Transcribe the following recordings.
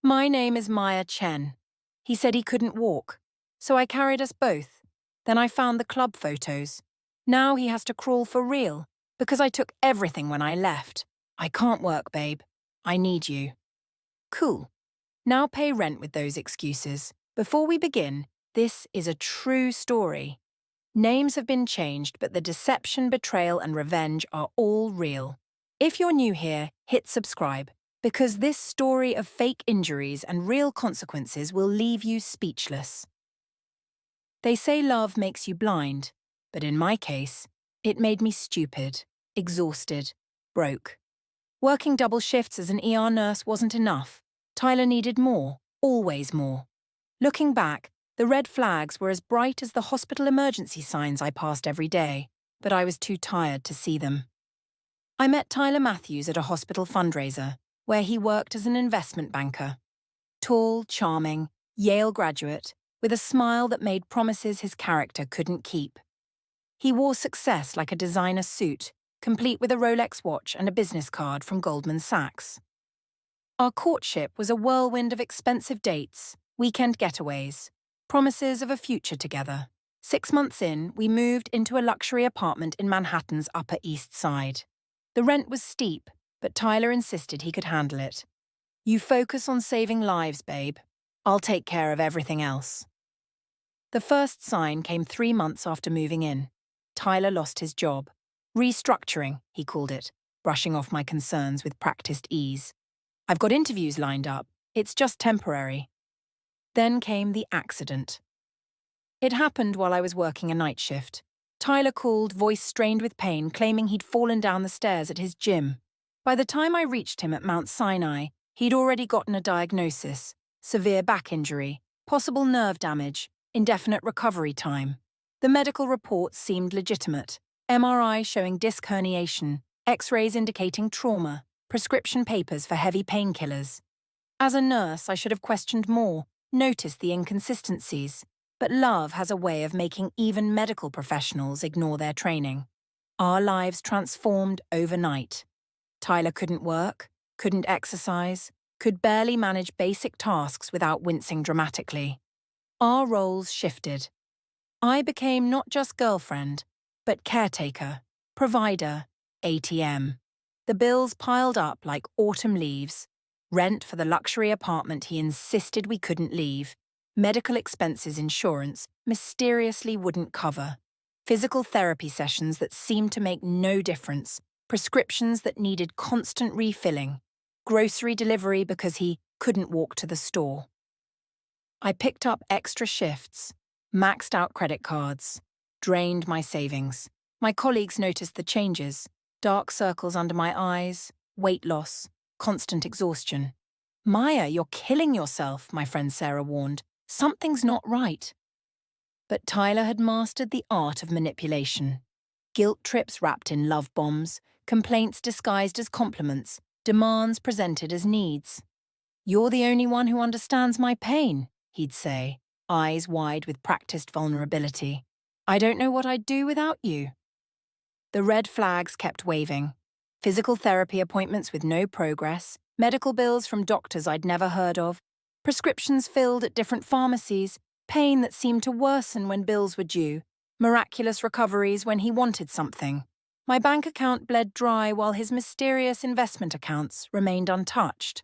My name is Maya Chen. He said he couldn't walk, so I carried us both. Then I found the club photos. Now he has to crawl for real, because I took everything when I left. I can't work, babe. I need you. Cool. Now pay rent with those excuses. Before we begin, this is a true story. Names have been changed, but the deception, betrayal, and revenge are all real. If you're new here, hit subscribe, because this story of fake injuries and real consequences will leave you speechless. They say love makes you blind, but in my case, it made me stupid, exhausted, broke. Working double shifts as an ER nurse wasn't enough. Tyler needed more, always more. Looking back, the red flags were as bright as the hospital emergency signs I passed every day, but I was too tired to see them. I met Tyler Matthews at a hospital fundraiser, where he worked as an investment banker. Tall, charming, Yale graduate, with a smile that made promises his character couldn't keep. He wore success like a designer suit, complete with a Rolex watch and a business card from Goldman Sachs. Our courtship was a whirlwind of expensive dates, weekend getaways, promises of a future together. 6 months in, we moved into a luxury apartment in Manhattan's Upper East Side. The rent was steep, but Tyler insisted he could handle it. You focus on saving lives, babe. I'll take care of everything else. The first sign came 3 months after moving in. Tyler lost his job. Restructuring, he called it, brushing off my concerns with practiced ease. I've got interviews lined up. It's just temporary. Then came the accident. It happened while I was working a night shift. Tyler called, voice strained with pain, claiming he'd fallen down the stairs at his gym. By the time I reached him at Mount Sinai, he'd already gotten a diagnosis: severe back injury, possible nerve damage, indefinite recovery time. The medical reports seemed legitimate. MRI showing disc herniation, X-rays indicating trauma, prescription papers for heavy painkillers. As a nurse, I should have questioned more, noticed the inconsistencies. But love has a way of making even medical professionals ignore their training. Our lives transformed overnight. Tyler couldn't work, couldn't exercise, could barely manage basic tasks without wincing dramatically. Our roles shifted. I became not just girlfriend, but caretaker, provider, ATM. The bills piled up like autumn leaves. Rent for the luxury apartment he insisted we couldn't leave. Medical expenses insurance mysteriously wouldn't cover. Physical therapy sessions that seemed to make no difference. Prescriptions that needed constant refilling. Grocery delivery because he couldn't walk to the store. I picked up extra shifts, maxed out credit cards, drained my savings. My colleagues noticed the changes: dark circles under my eyes, weight loss, constant exhaustion. Maya, you're killing yourself, my friend Sarah warned. Something's not right. But Tyler had mastered the art of manipulation. Guilt trips wrapped in love bombs, complaints disguised as compliments, demands presented as needs. You're the only one who understands my pain, he'd say, eyes wide with practiced vulnerability. I don't know what I'd do without you. The red flags kept waving. Physical therapy appointments with no progress, medical bills from doctors I'd never heard of, prescriptions filled at different pharmacies, pain that seemed to worsen when bills were due, miraculous recoveries when he wanted something. My bank account bled dry while his mysterious investment accounts remained untouched.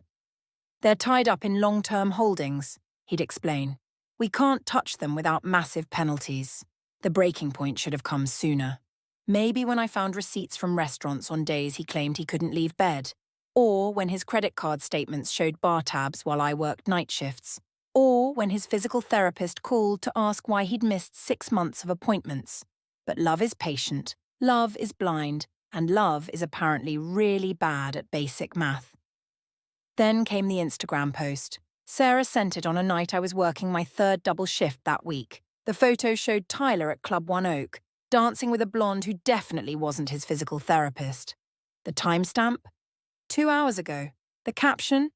They're tied up in long-term holdings, he'd explain. We can't touch them without massive penalties. The breaking point should have come sooner. Maybe when I found receipts from restaurants on days he claimed he couldn't leave bed. Or when his credit card statements showed bar tabs while I worked night shifts. Or when his physical therapist called to ask why he'd missed 6 months of appointments. But love is patient, love is blind, and love is apparently really bad at basic math. Then came the Instagram post. Sarah sent it on a night I was working my 3rd double shift that week. The photo showed Tyler at Club One Oak, dancing with a blonde who definitely wasn't his physical therapist. The timestamp? 2 hours ago. The caption?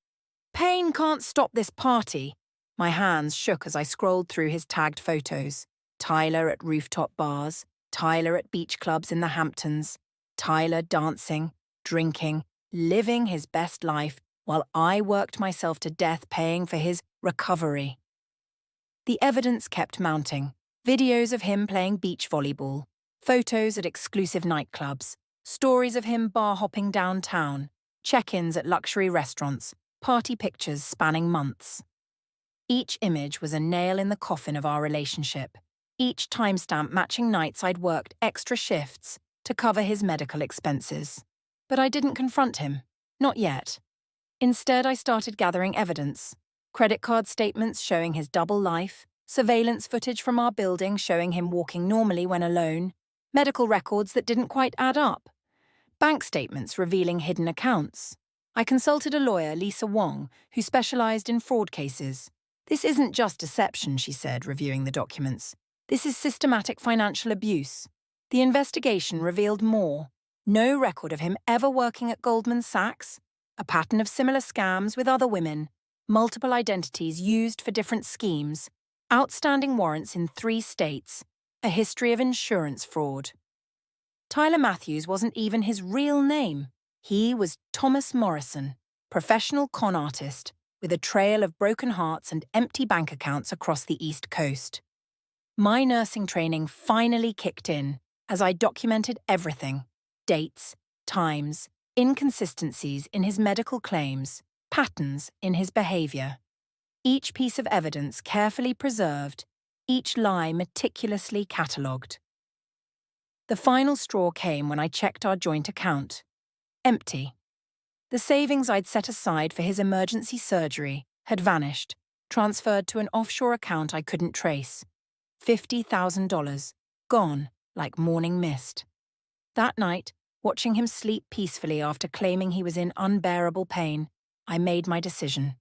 Pain can't stop this party. My hands shook as I scrolled through his tagged photos. Tyler at rooftop bars, Tyler at beach clubs in the Hamptons, Tyler dancing, drinking, living his best life, while I worked myself to death paying for his recovery. The evidence kept mounting. Videos of him playing beach volleyball, photos at exclusive nightclubs, stories of him bar-hopping downtown, check-ins at luxury restaurants, party pictures spanning months. Each image was a nail in the coffin of our relationship, each timestamp matching nights I'd worked extra shifts to cover his medical expenses. But I didn't confront him. Not yet. Instead, I started gathering evidence. Credit card statements showing his double life, surveillance footage from our building showing him walking normally when alone, medical records that didn't quite add up, bank statements revealing hidden accounts. I consulted a lawyer, Lisa Wong, who specialized in fraud cases. "This isn't just deception," she said, reviewing the documents. "This is systematic financial abuse." The investigation revealed more. No record of him ever working at Goldman Sachs, a pattern of similar scams with other women, multiple identities used for different schemes, outstanding warrants in 3 states, a history of insurance fraud. Tyler Matthews wasn't even his real name. He was Thomas Morrison, professional con artist, with a trail of broken hearts and empty bank accounts across the East Coast. My nursing training finally kicked in as I documented everything: dates, times, inconsistencies in his medical claims, patterns in his behavior. Each piece of evidence carefully preserved, each lie meticulously catalogued. The final straw came when I checked our joint account. Empty. The savings I'd set aside for his emergency surgery had vanished, transferred to an offshore account I couldn't trace. $50,000, gone like morning mist. That night, watching him sleep peacefully after claiming he was in unbearable pain, I made my decision.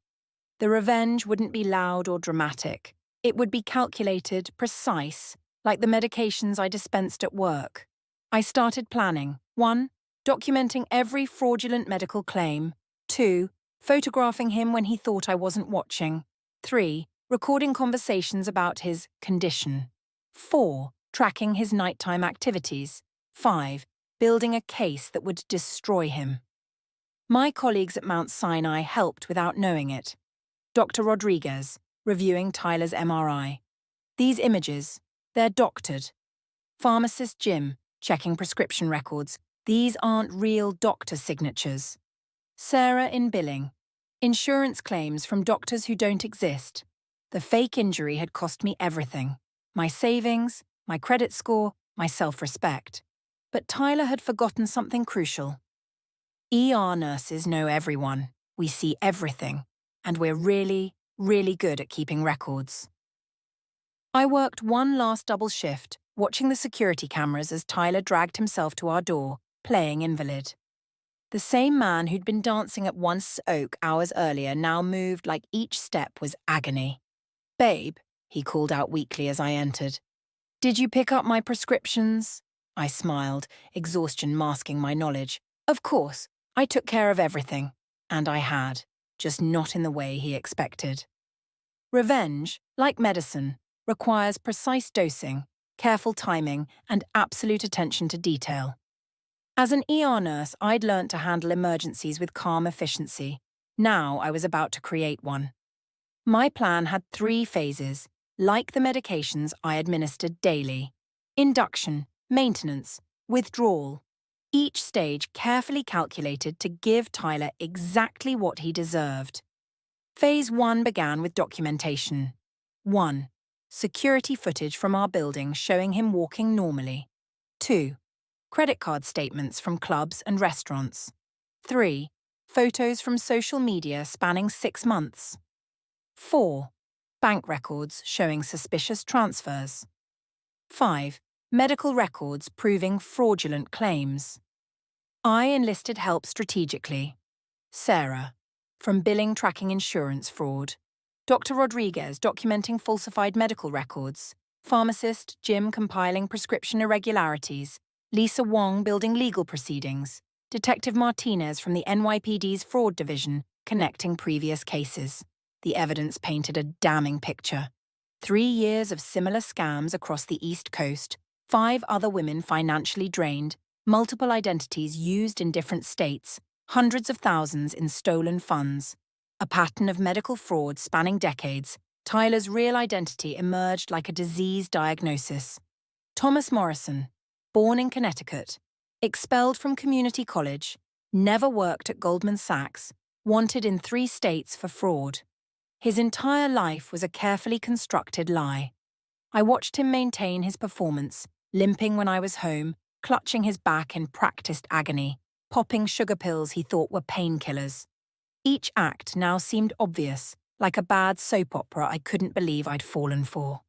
The revenge wouldn't be loud or dramatic. It would be calculated, precise, like the medications I dispensed at work. I started planning. 1. Documenting every fraudulent medical claim. 2. Photographing him when he thought I wasn't watching. 3. Recording conversations about his condition. 4. Tracking his nighttime activities. 5. Building a case that would destroy him. My colleagues at Mount Sinai helped without knowing it. Dr. Rodriguez, reviewing Tyler's MRI. These images, they're doctored. Pharmacist Jim, checking prescription records. These aren't real doctor signatures. Sarah in billing. Insurance claims from doctors who don't exist. The fake injury had cost me everything. My savings, my credit score, my self-respect. But Tyler had forgotten something crucial. ER nurses know everyone. We see everything. And we're really, really good at keeping records. I worked one last double shift, watching the security cameras as Tyler dragged himself to our door, playing invalid. The same man who'd been dancing at Once Oak hours earlier now moved like each step was agony. "Babe," he called out weakly as I entered. "Did you pick up my prescriptions?" I smiled, exhaustion masking my knowledge. Of course, I took care of everything. And I had, just not in the way he expected. Revenge, like medicine, requires precise dosing, careful timing, and absolute attention to detail. As an ER nurse, I'd learnt to handle emergencies with calm efficiency. Now I was about to create one. My plan had 3 phases, like the medications I administered daily: induction, maintenance, withdrawal. Each stage carefully calculated to give Tyler exactly what he deserved. Phase 1 began with documentation. 1. Security footage from our building showing him walking normally. 2. Credit card statements from clubs and restaurants. 3. Photos from social media spanning 6 months. 4. Bank records showing suspicious transfers. 5. Medical records proving fraudulent claims. I enlisted help strategically. Sarah, from billing tracking insurance fraud. Dr. Rodriguez documenting falsified medical records. Pharmacist Jim compiling prescription irregularities. Lisa Wong building legal proceedings. Detective Martinez from the NYPD's fraud division connecting previous cases. The evidence painted a damning picture. 3 years of similar scams across the East Coast, 5 other women financially drained, multiple identities used in different states, hundreds of thousands in stolen funds, a pattern of medical fraud spanning decades. Tyler's real identity emerged like a disease diagnosis. Thomas Morrison, born in Connecticut, expelled from community college, never worked at Goldman Sachs, wanted in 3 states for fraud. His entire life was a carefully constructed lie. I watched him maintain his performance, limping when I was home, clutching his back in practiced agony, popping sugar pills he thought were painkillers. Each act now seemed obvious, like a bad soap opera I couldn't believe I'd fallen for.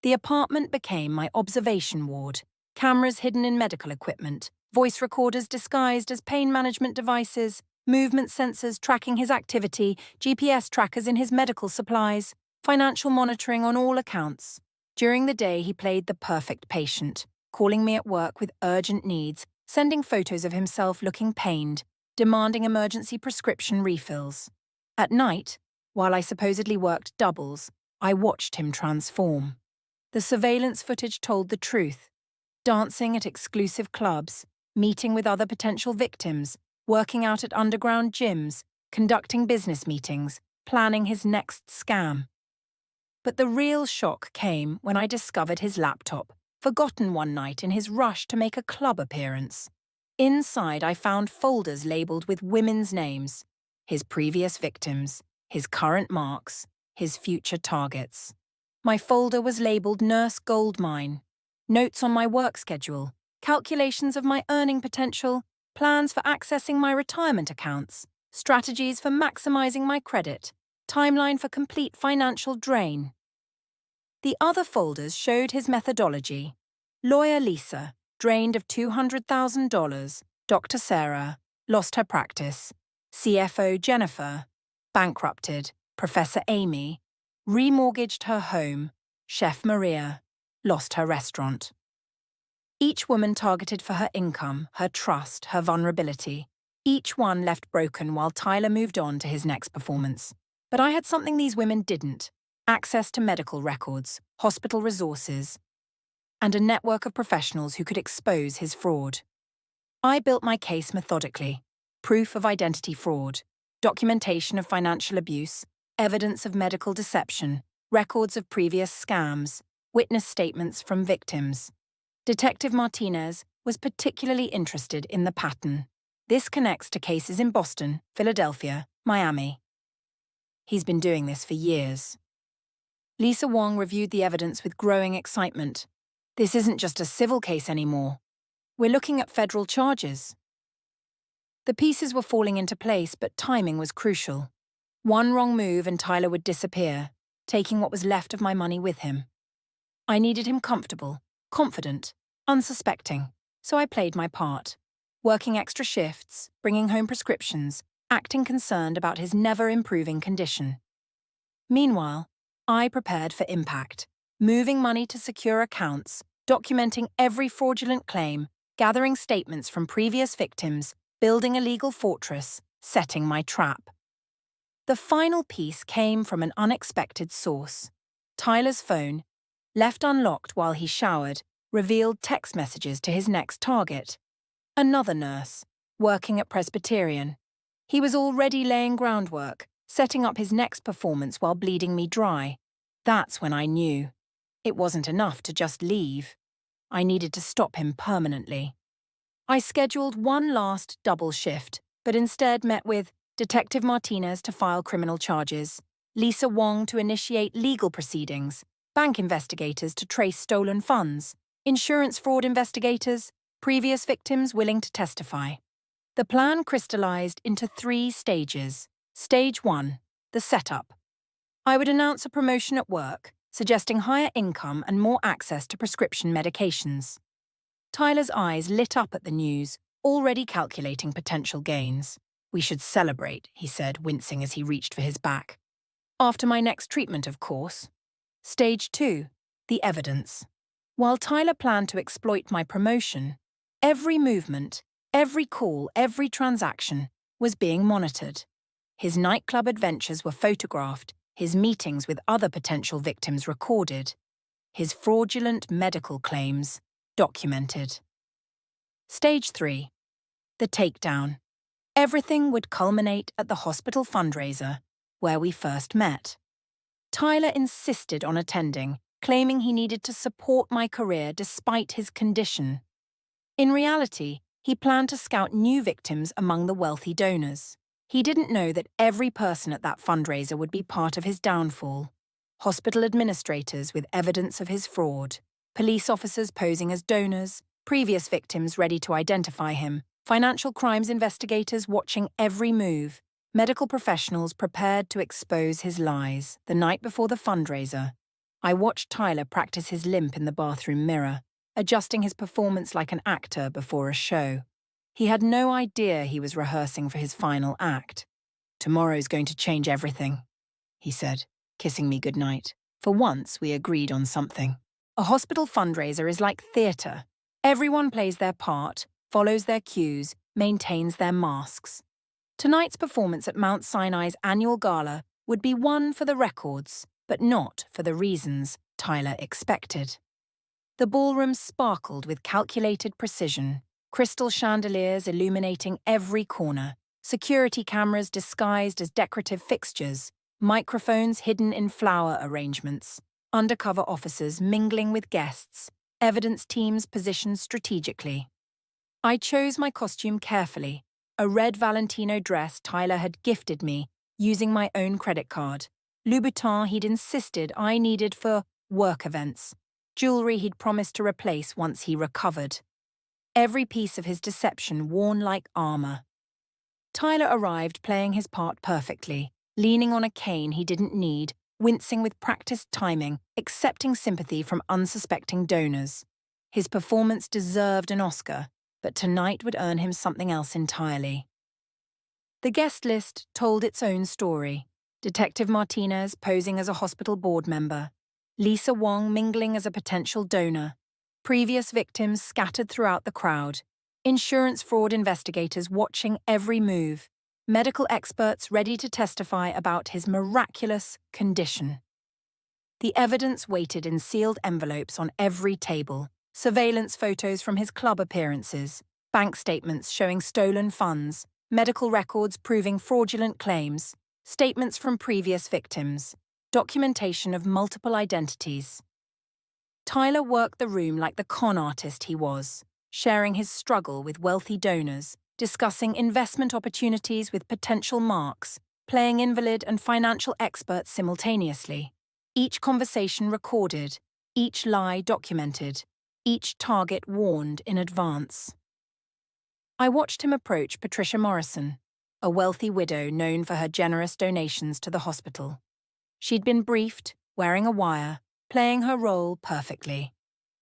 The apartment became my observation ward, cameras hidden in medical equipment, voice recorders disguised as pain management devices, movement sensors tracking his activity, GPS trackers in his medical supplies, financial monitoring on all accounts. During the day, he played the perfect patient, calling me at work with urgent needs, sending photos of himself looking pained, demanding emergency prescription refills. At night, while I supposedly worked doubles, I watched him transform. The surveillance footage told the truth. Dancing at exclusive clubs, meeting with other potential victims, working out at underground gyms, conducting business meetings, planning his next scam. But the real shock came when I discovered his laptop, forgotten one night in his rush to make a club appearance. Inside, I found folders labeled with women's names, his previous victims, his current marks, his future targets. My folder was labeled Nurse Goldmine, notes on my work schedule, calculations of my earning potential, plans for accessing my retirement accounts, strategies for maximizing my credit, timeline for complete financial drain. The other folders showed his methodology. Lawyer Lisa, drained of $200,000, Dr. Sarah, lost her practice, CFO Jennifer, bankrupted, Professor Amy, remortgaged her home, Chef Maria, lost her restaurant. Each woman targeted for her income, her trust, her vulnerability. Each one left broken while Tyler moved on to his next performance. But I had something these women didn't: access to medical records, hospital resources, and a network of professionals who could expose his fraud. I built my case methodically: proof of identity fraud, documentation of financial abuse, evidence of medical deception, records of previous scams, witness statements from victims. Detective Martinez was particularly interested in the pattern. This connects to cases in Boston, Philadelphia, Miami. He's been doing this for years. Lisa Wong reviewed the evidence with growing excitement. This isn't just a civil case anymore. We're looking at federal charges. The pieces were falling into place, but timing was crucial. One wrong move and Tyler would disappear, taking what was left of my money with him. I needed him comfortable, confident, unsuspecting, so I played my part, working extra shifts, bringing home prescriptions, acting concerned about his never-improving condition. Meanwhile, I prepared for impact, moving money to secure accounts, documenting every fraudulent claim, gathering statements from previous victims, building a legal fortress, setting my trap. The final piece came from an unexpected source. Tyler's phone, left unlocked while he showered, revealed text messages to his next target. Another nurse, working at Presbyterian. He was already laying groundwork, setting up his next performance while bleeding me dry. That's when I knew. It wasn't enough to just leave. I needed to stop him permanently. I scheduled one last double shift, but instead met with Detective Martinez to file criminal charges, Lisa Wong to initiate legal proceedings, bank investigators to trace stolen funds, insurance fraud investigators, previous victims willing to testify. The plan crystallized into 3 stages. Stage 1, the setup. I would announce a promotion at work, suggesting higher income and more access to prescription medications. Tyler's eyes lit up at the news, already calculating potential gains. "We should celebrate," he said, wincing as he reached for his back. "After my next treatment, of course." Stage 2, the evidence. While Tyler planned to exploit my promotion, every movement, every call, every transaction was being monitored. His nightclub adventures were photographed, his meetings with other potential victims recorded, his fraudulent medical claims documented. Stage 3, the takedown. Everything would culminate at the hospital fundraiser, where we first met. Tyler insisted on attending, claiming he needed to support my career despite his condition. In reality, he planned to scout new victims among the wealthy donors. He didn't know that every person at that fundraiser would be part of his downfall. Hospital administrators with evidence of his fraud, police officers posing as donors, previous victims ready to identify him, financial crimes investigators watching every move, medical professionals prepared to expose his lies. The night before the fundraiser, I watched Tyler practice his limp in the bathroom mirror, adjusting his performance like an actor before a show. He had no idea he was rehearsing for his final act. "Tomorrow's going to change everything," he said, kissing me goodnight. For once, we agreed on something. A hospital fundraiser is like theatre. Everyone plays their part, follows their cues, maintains their masks. Tonight's performance at Mount Sinai's annual gala would be one for the records, but not for the reasons Tyler expected. The ballroom sparkled with calculated precision, crystal chandeliers illuminating every corner, security cameras disguised as decorative fixtures, microphones hidden in flower arrangements, undercover officers mingling with guests, evidence teams positioned strategically. I chose my costume carefully, a red Valentino dress Tyler had gifted me using my own credit card, Louboutin he'd insisted I needed for work events, jewelry he'd promised to replace once he recovered. Every piece of his deception worn like armor. Tyler arrived playing his part perfectly, leaning on a cane he didn't need, wincing with practiced timing, accepting sympathy from unsuspecting donors. His performance deserved an Oscar, but tonight would earn him something else entirely. The guest list told its own story. Detective Martinez posing as a hospital board member, Lisa Wong mingling as a potential donor, previous victims scattered throughout the crowd, insurance fraud investigators watching every move, medical experts ready to testify about his miraculous condition. The evidence waited in sealed envelopes on every table, surveillance photos from his club appearances, bank statements showing stolen funds, medical records proving fraudulent claims, statements from previous victims, documentation of multiple identities. Tyler worked the room like the con artist he was, sharing his struggle with wealthy donors, discussing investment opportunities with potential marks, playing invalid and financial expert simultaneously. Each conversation recorded, each lie documented, each target warned in advance. I watched him approach Patricia Morrison, a wealthy widow known for her generous donations to the hospital. She'd been briefed, wearing a wire, playing her role perfectly.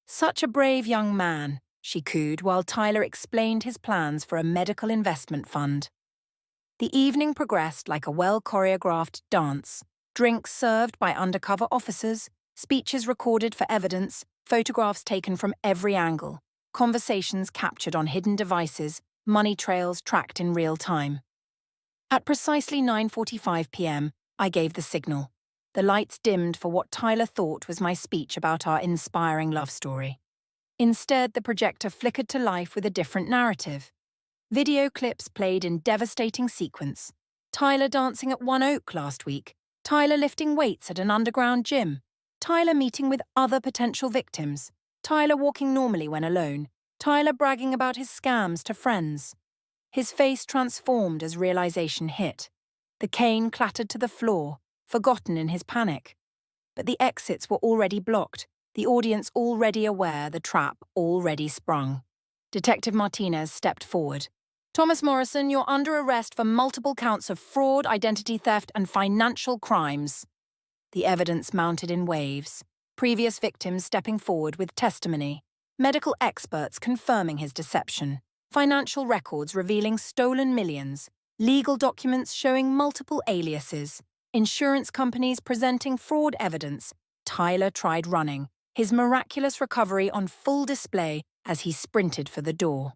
"Such a brave young man," she cooed while Tyler explained his plans for a medical investment fund. The evening progressed like a well-choreographed dance, drinks served by undercover officers, speeches recorded for evidence, photographs taken from every angle, conversations captured on hidden devices, money trails tracked in real time. At precisely 9:45 p.m., I gave the signal. The lights dimmed for what Tyler thought was my speech about our inspiring love story. Instead, the projector flickered to life with a different narrative. Video clips played in devastating sequence. Tyler dancing at One Oak last week. Tyler lifting weights at an underground gym. Tyler meeting with other potential victims. Tyler walking normally when alone. Tyler bragging about his scams to friends. His face transformed as realization hit. The cane clattered to the floor, forgotten in his panic. But the exits were already blocked, the audience already aware, the trap already sprung. Detective Martinez stepped forward. "Thomas Morrison, you're under arrest for multiple counts of fraud, identity theft, and financial crimes." The evidence mounted in waves, previous victims stepping forward with testimony, medical experts confirming his deception, financial records revealing stolen millions, legal documents showing multiple aliases, insurance companies presenting fraud evidence. Tyler tried running, his miraculous recovery on full display as he sprinted for the door.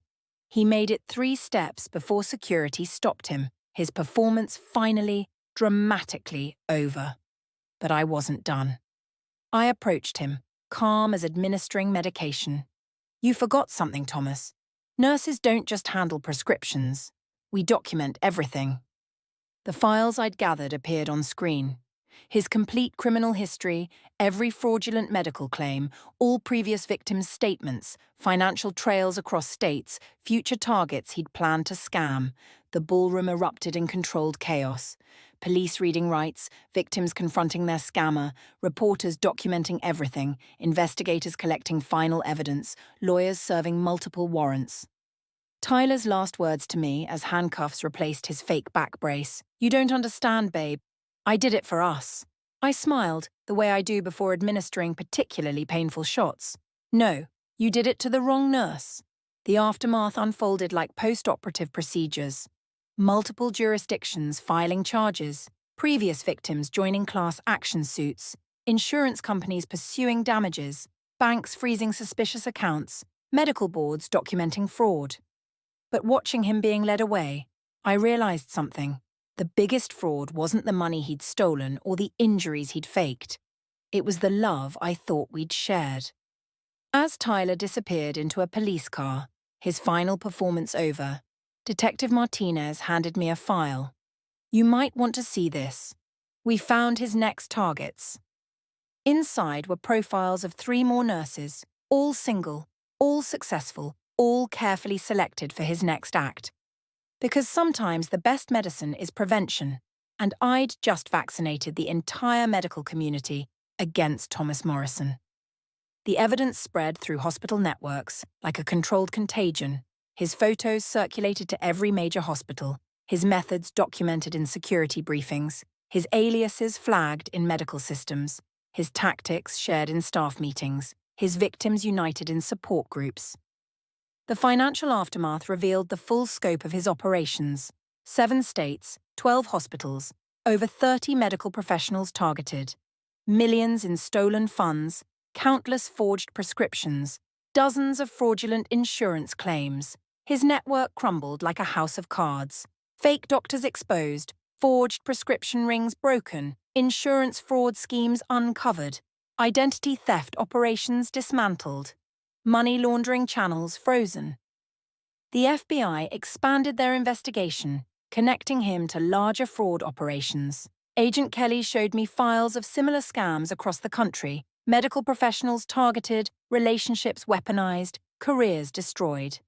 He made it 3 steps before security stopped him, his performance finally, dramatically over. But I wasn't done. I approached him, calm as administering medication. "You forgot something, Thomas. Nurses don't just handle prescriptions. We document everything. The files I'd gathered appeared on screen. His complete criminal history, every fraudulent medical claim, all previous victims' statements, financial trails across states, future targets he'd planned to scam. The ballroom erupted in controlled chaos. Police reading rights, victims confronting their scammer, reporters documenting everything, investigators collecting final evidence, lawyers serving multiple warrants. Tyler's last words to me as handcuffs replaced his fake back brace. "You don't understand, babe. I did it for us." I smiled, the way I do before administering particularly painful shots. "No, you did it to the wrong nurse." The aftermath unfolded like post-operative procedures. Multiple jurisdictions filing charges, previous victims joining class action suits, insurance companies pursuing damages, banks freezing suspicious accounts, medical boards documenting fraud. But watching him being led away, I realized something. The biggest fraud wasn't the money he'd stolen or the injuries he'd faked. It was the love I thought we'd shared. As Tyler disappeared into a police car, his final performance over, Detective Martinez handed me a file. "You might want to see this. We found his next targets." Inside were profiles of 3 more nurses, all single, all successful, all carefully selected for his next act. Because sometimes the best medicine is prevention, and I'd just vaccinated the entire medical community against Thomas Morrison. The evidence spread through hospital networks like a controlled contagion, his photos circulated to every major hospital, his methods documented in security briefings, his aliases flagged in medical systems, his tactics shared in staff meetings, his victims united in support groups. The financial aftermath revealed the full scope of his operations: 7 states, 12 hospitals, over 30 medical professionals targeted, millions in stolen funds, countless forged prescriptions, dozens of fraudulent insurance claims. His network crumbled like a house of cards. Fake doctors exposed, forged prescription rings broken, insurance fraud schemes uncovered, identity theft operations dismantled, money laundering channels frozen. The FBI expanded their investigation, connecting him to larger fraud operations. Agent Kelly showed me files of similar scams across the country, medical professionals targeted, relationships weaponized, careers destroyed.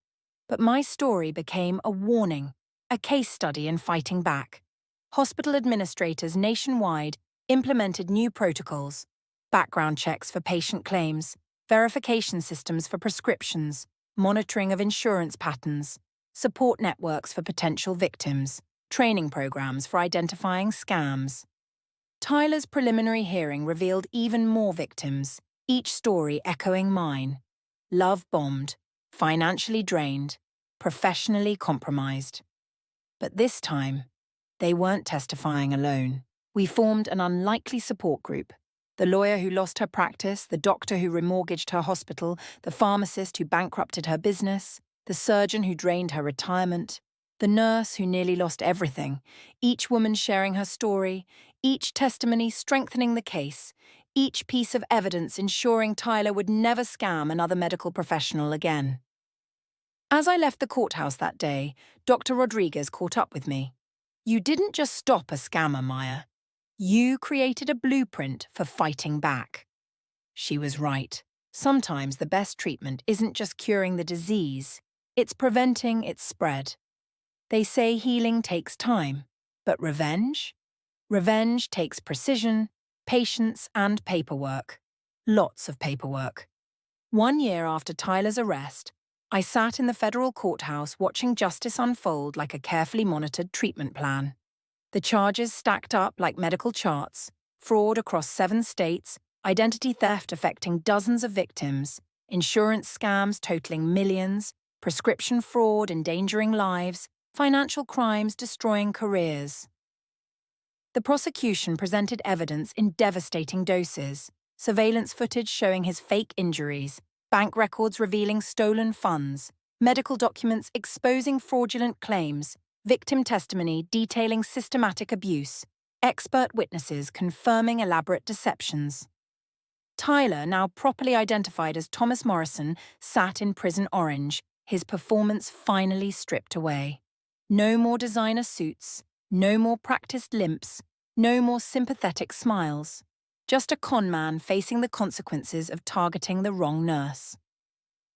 But my story became a warning, a case study in fighting back. Hospital administrators nationwide implemented new protocols, background checks for patient claims, verification systems for prescriptions, monitoring of insurance patterns, support networks for potential victims, training programs for identifying scams. Tyler's preliminary hearing revealed even more victims, each story echoing mine. Love bombed, financially drained, professionally compromised. But this time, they weren't testifying alone. We formed an unlikely support group. The lawyer who lost her practice, the doctor who remortgaged her hospital, the pharmacist who bankrupted her business, the surgeon who drained her retirement, the nurse who nearly lost everything, each woman sharing her story, each testimony strengthening the case, each piece of evidence ensuring Tyler would never scam another medical professional again. As I left the courthouse that day, Dr. Rodriguez caught up with me. "You didn't just stop a scammer, Maya. You created a blueprint for fighting back." She was right. Sometimes the best treatment isn't just curing the disease, it's preventing its spread. They say healing takes time, but revenge? Revenge takes precision, patience, and paperwork. Lots of paperwork. 1 year after Tyler's arrest, I sat in the federal courthouse watching justice unfold like a carefully monitored treatment plan. The charges stacked up like medical charts: fraud across 7 states, identity theft affecting dozens of victims, insurance scams totaling millions, prescription fraud endangering lives, financial crimes destroying careers. The prosecution presented evidence in devastating doses: surveillance footage showing his fake injuries, bank records revealing stolen funds, medical documents exposing fraudulent claims, victim testimony detailing systematic abuse, expert witnesses confirming elaborate deceptions. Tyler, now properly identified as Thomas Morrison, sat in Prison Orange, his performance finally stripped away. No more designer suits, no more practiced limps, no more sympathetic smiles. Just a con man facing the consequences of targeting the wrong nurse.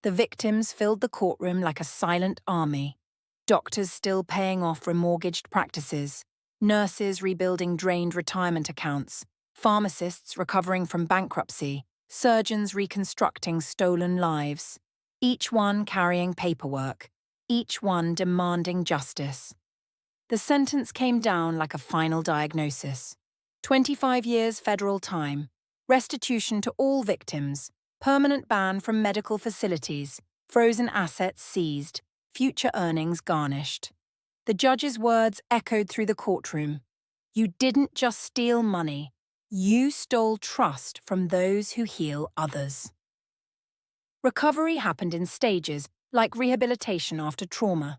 The victims filled the courtroom like a silent army. Doctors still paying off remortgaged practices, nurses rebuilding drained retirement accounts, pharmacists recovering from bankruptcy, surgeons reconstructing stolen lives, each one carrying paperwork, each one demanding justice. The sentence came down like a final diagnosis. 25 years federal time, restitution to all victims, permanent ban from medical facilities, frozen assets seized, future earnings garnished. The judge's words echoed through the courtroom. You didn't just steal money, you stole trust from those who heal others. Recovery happened in stages, like rehabilitation after trauma.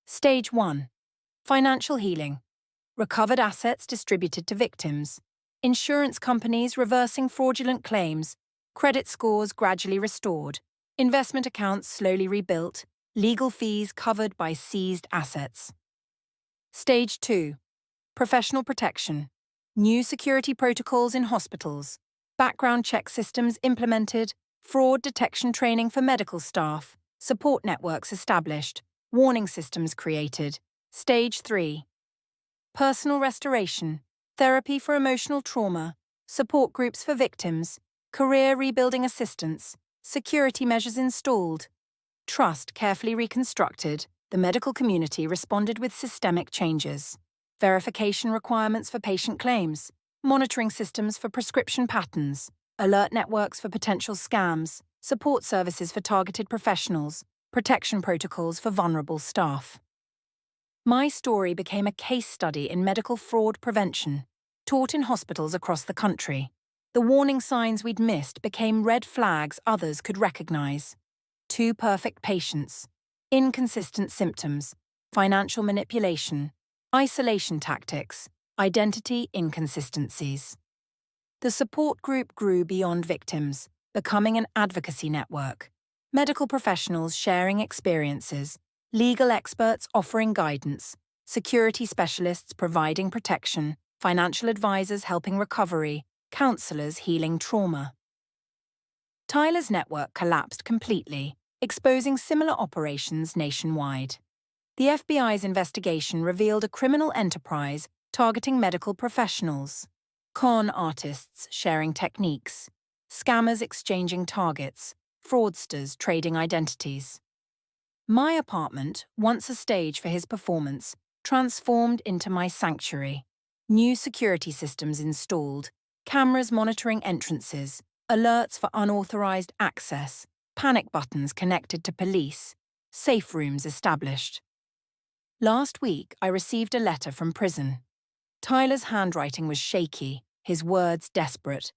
Stage 1. Financial healing. Recovered assets distributed to victims. Insurance companies reversing fraudulent claims. Credit scores gradually restored. Investment accounts slowly rebuilt. Legal fees covered by seized assets. Stage 2. Professional protection. New security protocols in hospitals. Background check systems implemented. Fraud detection training for medical staff. Support networks established. Warning systems created. Stage 3. Personal restoration. Therapy for emotional trauma. Support groups for victims. Career rebuilding assistance. Security measures installed. Trust carefully reconstructed. The medical community responded with systemic changes. Verification requirements for patient claims. Monitoring systems for prescription patterns. Alert networks for potential scams. Support services for targeted professionals. Protection protocols for vulnerable staff. My story became a case study in medical fraud prevention, taught in hospitals across the country. The warning signs we'd missed became red flags others could recognize. Too perfect patients, inconsistent symptoms, financial manipulation, isolation tactics, identity inconsistencies. The support group grew beyond victims, becoming an advocacy network. Medical professionals sharing experiences, legal experts offering guidance, security specialists providing protection, financial advisors helping recovery, counselors healing trauma. Tyler's network collapsed completely, exposing similar operations nationwide. The FBI's investigation revealed a criminal enterprise targeting medical professionals, con artists sharing techniques, scammers exchanging targets, fraudsters trading identities. My apartment, once a stage for his performance, transformed into my sanctuary. New security systems installed, cameras monitoring entrances, alerts for unauthorized access, panic buttons connected to police, safe rooms established. Last week, I received a letter from prison. Tyler's handwriting was shaky, his words desperate.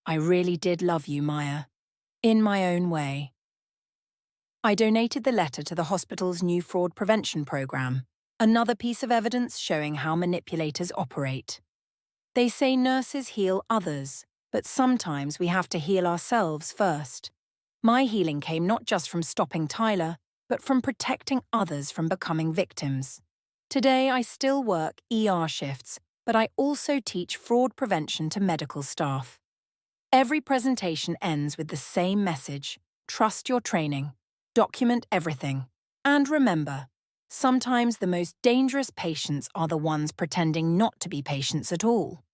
I really did love you, Maya. In my own way. I donated the letter to the hospital's new fraud prevention program, another piece of evidence showing how manipulators operate. They say nurses heal others, but sometimes we have to heal ourselves first. My healing came not just from stopping Tyler, but from protecting others from becoming victims. Today, I still work ER shifts, but I also teach fraud prevention to medical staff. Every presentation ends with the same message: trust your training. Document everything. And remember, sometimes the most dangerous patients are the ones pretending not to be patients at all.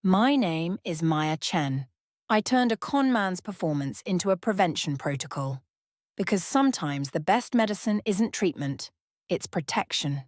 My name is Maya Chen. I turned a con man's performance into a prevention protocol. Because sometimes the best medicine isn't treatment, it's protection.